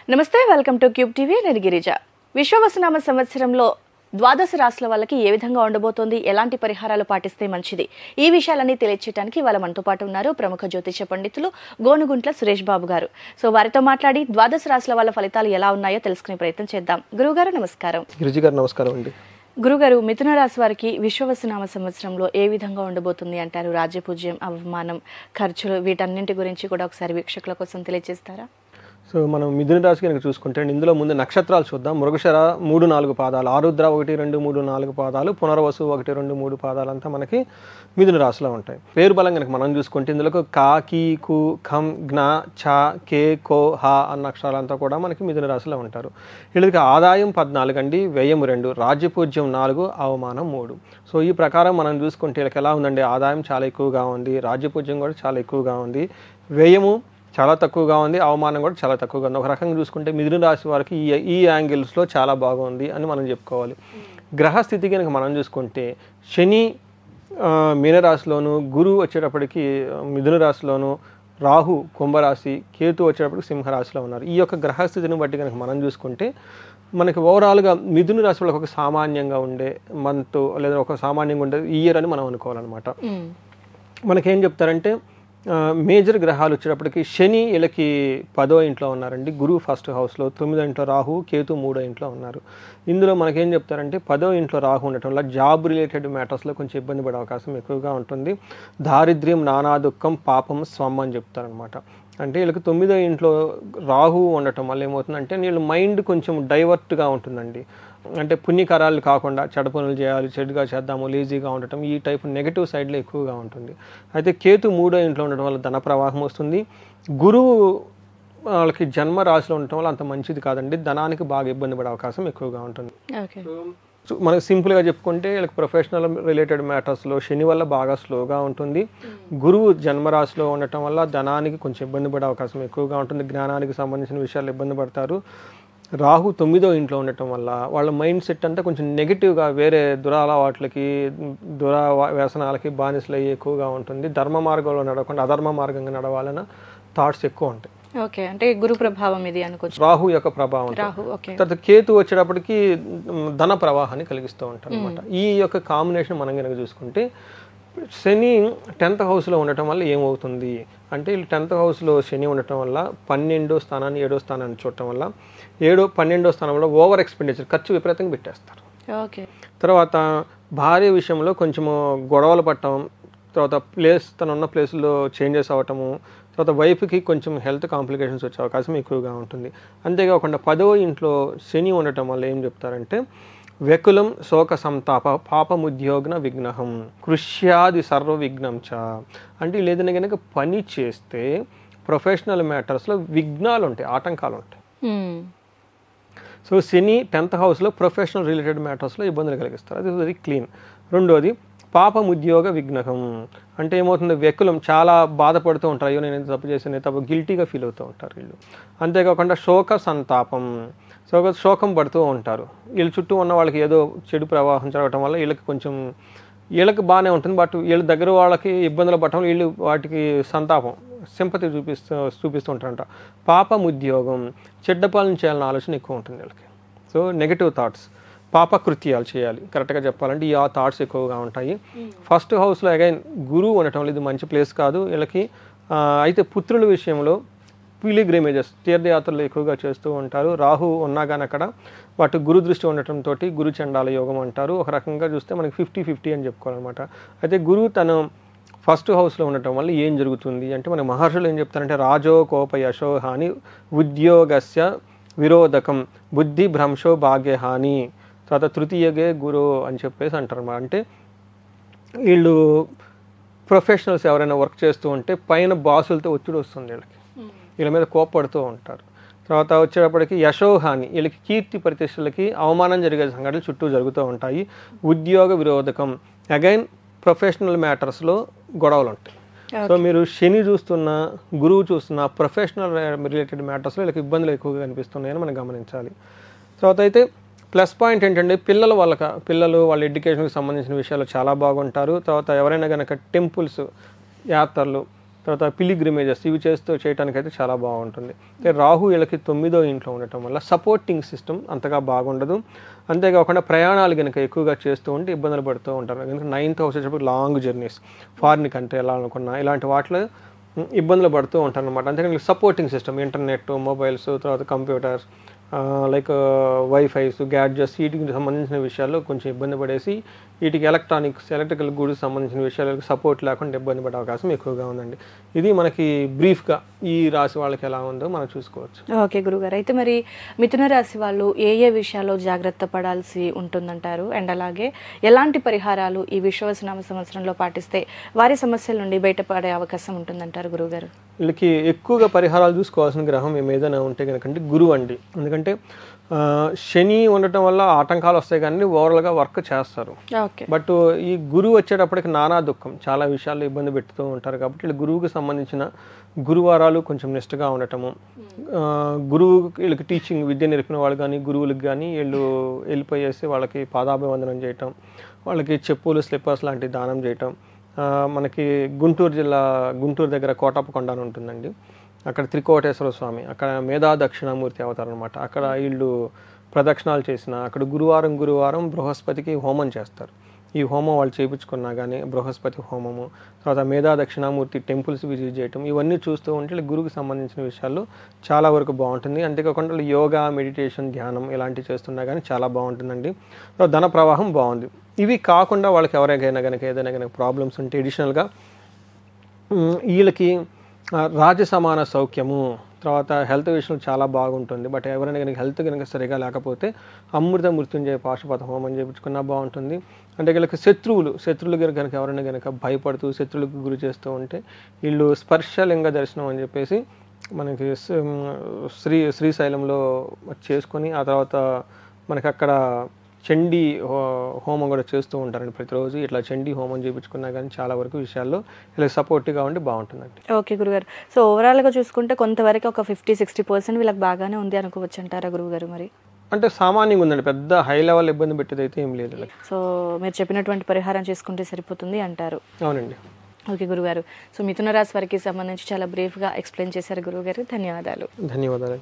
నమస్తే, welcome to cube TV. నేను గిరిజ. విశ్వవసునామ సంవత్సరంలో ద్వాదశ రాశుల వాళ్ళకి ఏ విధంగా ఉండబోతోంది, ఎలాంటి పరిహారాలు పాటిస్తే మంచిది, ఈ విషయాలన్నీ తెలియచేయడానికి వాళ్ళ మనతో పాటు ఉన్నారు ప్రముఖ జ్యోతిష పండితులు గోనుగుంట్ల సురేష్ బాబు గారు. సో వారితో మాట్లాడి ద్వాదశ రాశుల వాళ్ళ ఫలితాలు ఎలా ఉన్నాయో తెలుసుకునే ప్రయత్నం చేద్దాం. గురువుగారు నమస్కారం. గిరిజి గారు నమస్కారం అండి. గురుగారు, మిథున రాశి వారికి విశ్వవసునామ సంవత్సరంలో ఏ విధంగా ఉండబోతుంది అంటారు? రాజ్యపూజ్యం, అవమానం, ఖర్చులు, వీటన్నింటి గురించి కూడా ఒకసారి వీక్షకుల కోసం తెలియజేస్తారా? సో మనం మిథున రాశి కనుక చూసుకుంటే ఇందులో ముందు నక్షత్రాలు చూద్దాం. మృగశిర 3-4 పాదాలు, ఆరుద్ర 1-2-3-4 పాదాలు, పునర్వసు 1-2-3 పాదాలు అంతా మనకి మిథున రాశిలో ఉంటాయి. పేరు బలం కనుక మనం చూసుకుంటే ఇందులో కా, కీ, కు, ఖం, జ్ఞ, ఛ, కే, కో, హ అన్న అక్షరాలంతా కూడా మనకి మిథున రాశిలో ఉంటారు. వీళ్ళకి ఆదాయం 14 అండి, వ్యయం 2, రాజ్యపూజ్యం 4, అవమానం 3. సో ఈ ప్రకారం మనం చూసుకుంటే వీళ్ళకి ఎలా ఉందండి? ఆదాయం చాలా ఎక్కువగా ఉంది, రాజ్యపూజ్యం కూడా చాలా ఎక్కువగా ఉంది, వ్యయము చాలా తక్కువగా ఉంది, అవమానం కూడా చాలా తక్కువగా ఉంది. ఒక రకంగా చూసుకుంటే మిథున రాశి వారికి ఈ యాంగిల్స్లో చాలా బాగుంది అని మనం చెప్పుకోవాలి. గ్రహస్థితి కనుక మనం చూసుకుంటే శని మీనరాశిలోను, గురువు వచ్చేటప్పటికి మిథున రాశిలోను, రాహు కుంభరాశి, కేతు వచ్చేటప్పటికి సింహరాశిలో ఉన్నారు. ఈ యొక్క గ్రహస్థితిని బట్టి కనుక మనం చూసుకుంటే మనకి ఓవరాల్గా మిథున రాశి వాళ్ళకి ఒక సామాన్యంగా ఉండే మంత్ లేదా ఒక సామాన్యంగా ఉండే ఇయర్ అని మనం అనుకోవాలన్నమాట. మనకేం చెప్తారంటే మేజర్ గ్రహాలు వచ్చేటప్పటికి శని వీళ్ళకి 10వ ఇంట్లో ఉన్నారండి, గురువు ఫస్ట్ హౌస్లో, 9వ ఇంట్లో రాహు, కేతు 3వ ఇంట్లో ఉన్నారు. ఇందులో మనకేం చెప్తారంటే 10వ ఇంట్లో రాహు ఉండటం వల్ల జాబ్ రిలేటెడ్ మ్యాటర్స్లో కొంచెం ఇబ్బంది పడే అవకాశం ఎక్కువగా ఉంటుంది. దారిద్ర్యం, నానా దుఃఖం, పాపం, స్వం అని చెప్తారనమాట. అంటే వీళ్ళకి 9వ ఇంట్లో రాహు ఉండటం వల్ల ఏమవుతుందంటే వీళ్ళ మైండ్ కొంచెం డైవర్ట్గా ఉంటుందండి. అంటే పుణ్యకరాలు కాకుండా చెడ్డ పనులు చేయాలి, చెడుగా చేద్దాము, లేజీగా ఉండటం, ఈ టైప్ నెగిటివ్ సైడ్లో ఎక్కువగా ఉంటుంది. అయితే కేతు 3వ ఇంట్లో ఉండటం వల్ల ధన ప్రవాహం వస్తుంది. గురువు వాళ్ళకి జన్మ రాశిలో ఉండటం వల్ల అంత మంచిది కాదండి, ధనానికి బాగా ఇబ్బంది పడే అవకాశం ఎక్కువగా ఉంటుంది. మనకు సింపుల్గా చెప్పుకుంటే వీళ్ళకి ప్రొఫెషనల్ రిలేటెడ్ మ్యాటర్స్లో శని వల్ల బాగా స్లోగా ఉంటుంది. గురువు జన్మరాశిలో ఉండటం వల్ల ధనానికి కొంచెం ఇబ్బంది పడే అవకాశం ఎక్కువగా ఉంటుంది, జ్ఞానానికి సంబంధించిన విషయాలు ఇబ్బంది పడతారు. రాహు 9వ ఇంట్లో ఉండటం వల్ల వాళ్ళ మైండ్ సెట్ అంతా కొంచెం నెగిటివ్గా వేరే దురలవాట్లకి, వ్యసనాలకి బానిసలు అయ్యి ఎక్కువగా ఉంటుంది. ధర్మ మార్గంలో నడవకుండా అధర్మ మార్గంగా నడవాలన్న థాట్స్ ఎక్కువ ఉంటాయి. ఓకే, అంటే గురు ప్రభావం ఇది అనుకోవచ్చు, రాహు యొక్క ప్రభావం. తర్వాత కేతు వచ్చేటప్పటికి ధన ప్రవాహాన్ని కలిగిస్తూ ఉంటారు అనమాట. ఈ యొక్క కాంబినేషన్ మనం కనుక చూసుకుంటే శని 10th హౌస్లో ఉండటం వల్ల ఏమవుతుంది అంటే వీళ్ళు 10th హౌస్లో శని ఉండటం వల్ల 12వ స్థానాన్ని 7వ స్థానాన్ని చూడటం వల్ల 12వ స్థానంలో ఓవర్ ఎక్స్పెండిచర్, ఖర్చు విపరీతంగా పెట్టేస్తారు. తర్వాత భార్య విషయంలో కొంచెము గొడవలు పట్టడం, తర్వాత తనున్న ప్లేస్లో చేంజెస్ అవ్వటము, తర్వాత వైఫ్కి కొంచెం హెల్త్ కాంప్లికేషన్స్ వచ్చే అవకాశం ఎక్కువగా ఉంటుంది. అంతేకాకుండా 10వ ఇంట్లో శని ఉండటం వల్ల ఏం చెప్తారంటే వ్యకులం శోక సంతాప పాపముద్యోగ్న విఘ్నహం కృష్యాది సర్వ విఘ్నం చ. అంటే లేదని కనుక పని చేస్తే ప్రొఫెషనల్ మ్యాటర్స్లో విఘ్నాలు ఉంటాయి, ఆటంకాలు ఉంటాయి. సో శని 10th హౌస్లో ప్రొఫెషనల్ రిలేటెడ్ మ్యాటర్స్లో ఇబ్బందులు కలిగిస్తారు, అది వెరీ క్లీన్. రెండోది పాపముద్యోగ విఘ్నహం. అంటే ఏమవుతుంది, వ్యకులం చాలా బాధపడుతూ ఉంటారు, అయ్యో నేను తప్పు చేశాను, తప్పు గిల్టీగా ఫీల్ అవుతూ ఉంటారు వీళ్ళు. అంతేకాకుండా శోక సంతాపం, శోకం పడుతూ ఉంటారు. వీళ్ళ చుట్టూ ఉన్న వాళ్ళకి ఏదో చెడు ప్రవాహం జరగటం వల్ల వీళ్ళకి బాగానే ఉంటుంది, బట్ వీళ్ళ దగ్గర వాళ్ళకి ఇబ్బందులు పడటం వీళ్ళు వాటికి సంతాపం, సింపతి చూపిస్తూ ఉంటారంట. పాపం ఉద్యోగం, చెడ్డ పాలన చేయాలన్న ఆలోచన ఎక్కువ ఉంటుంది వీళ్ళకి. సో నెగటివ్ థాట్స్, పాపకృత్యాలు చేయాలి కరెక్ట్గా చెప్పాలంటే ఈ థాట్స్ ఎక్కువగా ఉంటాయి. ఫస్ట్ హౌస్లో అగైన్ గురువు ఉండటం వల్ల ఇది మంచి ప్లేస్ కాదు వీళ్ళకి. అయితే పుత్రుల విషయంలో పిలిగ్రిమేజెస్, తీర్థయాత్రలు ఎక్కువగా చేస్తూ ఉంటారు. రాహు ఉన్నా కానీ అక్కడ వాటి గురు దృష్టి ఉండటంతో గురు చండాల యోగం అంటారు. ఒక రకంగా చూస్తే మనకి 50-50 అని చెప్పుకోవాలన్నమాట. అయితే గురువు తను ఫస్ట్ హౌస్లో ఉండటం వల్ల ఏం జరుగుతుంది అంటే మన మహర్షులు ఏం చెప్తారంటే రాజో కోప యశో హాని ఉద్యోగస్య విరోధకం బుద్ధి భ్రంశో భాగ్యహాని తర్వాత తృతీయగే గురు అని చెప్పేసి అంటారు. అంటే వీళ్ళు ప్రొఫెషనల్స్ ఎవరైనా వర్క్ చేస్తూ ఉంటే పైన బాసులతో ఒత్తిడి వస్తుంది, వీళ్ళ మీద కోప్పడుతూ ఉంటారు. తర్వాత వచ్చేటప్పటికి యశోహాని, వీళ్ళకి కీర్తి ప్రతిష్టలకి అవమానం జరిగే సంఘటనలు చుట్టూ జరుగుతూ ఉంటాయి. ఉద్యోగ విరోధకం, అగైన్ ప్రొఫెషనల్ మ్యాటర్స్లో గొడవలు ఉంటాయి. సో మీరు శని చూస్తున్నా, గురువు చూస్తున్నా ప్రొఫెషనల్ రిలేటెడ్ మ్యాటర్స్లో వీళ్ళకి ఇబ్బందులు ఎక్కువగా కనిపిస్తున్నాయని మనం గమనించాలి. తర్వాత అయితే ప్లస్ పాయింట్ ఏంటంటే పిల్లలు వాళ్ళ ఎడ్యుకేషన్కి సంబంధించిన విషయాలు చాలా బాగుంటారు. తర్వాత ఎవరైనా కనుక టెంపుల్స్, యాత్రలు, తర్వాత పిలిగ్రిమేజెస్ ఇవి చేయడానికి అయితే చాలా బాగుంటుంది. రాహు వీళ్ళకి 9వ ఇంట్లో ఉండటం వల్ల సపోర్టింగ్ సిస్టమ్ అంతగా బాగుండదు. అంతేకాకుండా ప్రయాణాలు కనుక ఎక్కువగా చేస్తూ ఉంటే ఇబ్బందులు పడుతూ ఉంటారు. ఎందుకంటే 9th హౌస్ వచ్చేటప్పుడు లాంగ్ జర్నీస్, ఫారిన్ కంట్రీ వెళ్ళాలనుకున్నా ఇలాంటి వాటిలో ఇబ్బందులు పడుతూ ఉంటారు అనమాట. అంతేకాని సపోర్టింగ్ సిస్టమ్, ఇంటర్నెట్, మొబైల్స్, తర్వాత కంప్యూటర్స్, లైక్ వైఫైస్, గ్యాడ్జెట్స్ వీటికి సంబంధించిన విషయాల్లో కొంచెం ఇబ్బంది పడేసి వీటికి ఎలక్ట్రికల్ గూడ్స్ సంబంధించిన విషయాలకు సపోర్ట్ లేకుండా ఇబ్బంది పడే అవకాశం ఎక్కువగా ఉందండి. ఇది మనకి బ్రీఫ్గా ఈ రాశి వాళ్ళకి ఎలా ఉందో మనం చూసుకోవచ్చు. ఓకే గురుగారు, అయితే మరి మిథున రాశి వాళ్ళు ఏ ఏ విషయాల్లో జాగ్రత్త పడాల్సి ఉంటుందంటారు? అండ్ అలాగే ఎలాంటి పరిహారాలు ఈ విశ్వవసునామ సంవత్సరంలో పాటిస్తే వారి సమస్యల నుండి బయటపడే అవకాశం ఉంటుందంటారు గురుగారు? వీళ్ళకి ఎక్కువగా పరిహారాలు చూసుకోవాల్సిన గ్రహం ఏదైనా ఉంటే కనుకంటే గురువు అండి. ఎందుకంటే శని ఉండటం వల్ల ఆటంకాలు వస్తాయి కానీ ఓవరాల్గా వర్క్ చేస్తారు. బట్ ఈ గురువు వచ్చేటప్పటికి నానా దుఃఖం, చాలా విషయాల్లో ఇబ్బంది పెడుతూ ఉంటారు. కాబట్టి వీళ్ళు గురువుకి సంబంధించిన గురువారాలు కొంచెం నిష్ఠగా ఉండటము, గురువు వీళ్ళకి టీచింగ్ విద్య నేర్పిన వాళ్ళు కానీ గురువులకు కానీ వీళ్ళు వెళ్ళిపోయేసి వాళ్ళకి పాదాభివందనం చేయటం, వాళ్ళకి చెప్పులు స్లిప్పర్స్ లాంటి దానం చేయటం. మనకి గుంటూరు దగ్గర కోటప్పకొండ అని ఉంటుందండి. అక్కడ త్రికోటేశ్వర స్వామి, అక్కడ మేధా దక్షిణామూర్తి అవతారం అనమాట. అక్కడ వీళ్ళు ప్రదక్షిణాలు చేసిన అక్కడ గురువారం బృహస్పతికి హోమం చేస్తారు. ఈ హోమం వాళ్ళు చేయించుకున్నా కానీ బృహస్పతి హోమము, తర్వాత మేధా దక్షిణామూర్తి టెంపుల్స్ విజిట్ చేయటం, ఇవన్నీ చూస్తూ ఉంటే గురువుకి సంబంధించిన విషయాల్లో చాలా వరకు బాగుంటుంది. అంతేకాకుండా యోగా, మెడిటేషన్, ధ్యానం ఇలాంటివి చేస్తున్నా కానీ చాలా బాగుంటుందండి. ధన ప్రవాహం బాగుంది. ఇవి కాకుండా వాళ్ళకి ఎవరికైనా కనుక ఏదైనా కనుక ప్రాబ్లమ్స్ ఉంటే అడిషనల్గా వీళ్ళకి రాజసమాన సౌఖ్యము, తర్వాత హెల్త్ విషయంలో చాలా బాగుంటుంది. బట్ ఎవరైనా కనుక హెల్త్ కనుక సరిగా లేకపోతే అమృత మృత్యుంజయ పాశుపత హోమం చేయించుకున్నా బాగుంటుంది. అంటే వీళ్ళకి శత్రువులు కనుక ఎవరైనా కనుక భయపడుతూ శత్రువులకు గురి చేస్తూ ఉంటే వీళ్ళు స్పర్శలింగ దర్శనం అని చెప్పేసి మనకి శ్రీశైలంలో చేసుకొని ఆ తర్వాత మనకి అక్కడ చండీ హోమం కూడా చేస్తూ ఉంటారండి ప్రతిరోజు. ఇట్లా చండీ హోమం చేయించుకున్నా కానీ చాలా వరకు విషయాల్లో ఇలా సపోర్టివ్గా ఉండి బాగుంటుందండి. ఓకే గురుగారు, సో ఓవరాల్గా చూసుకుంటే కొంతవరకు ఒక 50-60% వీళ్ళకి బాగానే ఉంది అనుకోవచ్చు అంటారా గురుగారు? మరి అంటే సామాన్యంగా ఉందండి, పెద్ద హై లెవెల్ ఇబ్బంది పెట్టేది అయితే ఏం లేదు. సో మీరు చెప్పినటువంటి పరిహారం చేసుకుంటే సరిపోతుంది అంటారు? అవునండి. ఓకే గురుగారు, సో మిథున రాశి వారికి సంబంధించి చాలా బ్రీఫ్గా ఎక్స్ప్లెయిన్ చేశారు గురుగారు. ధన్యవాదాలు. ధన్యవాదాలు.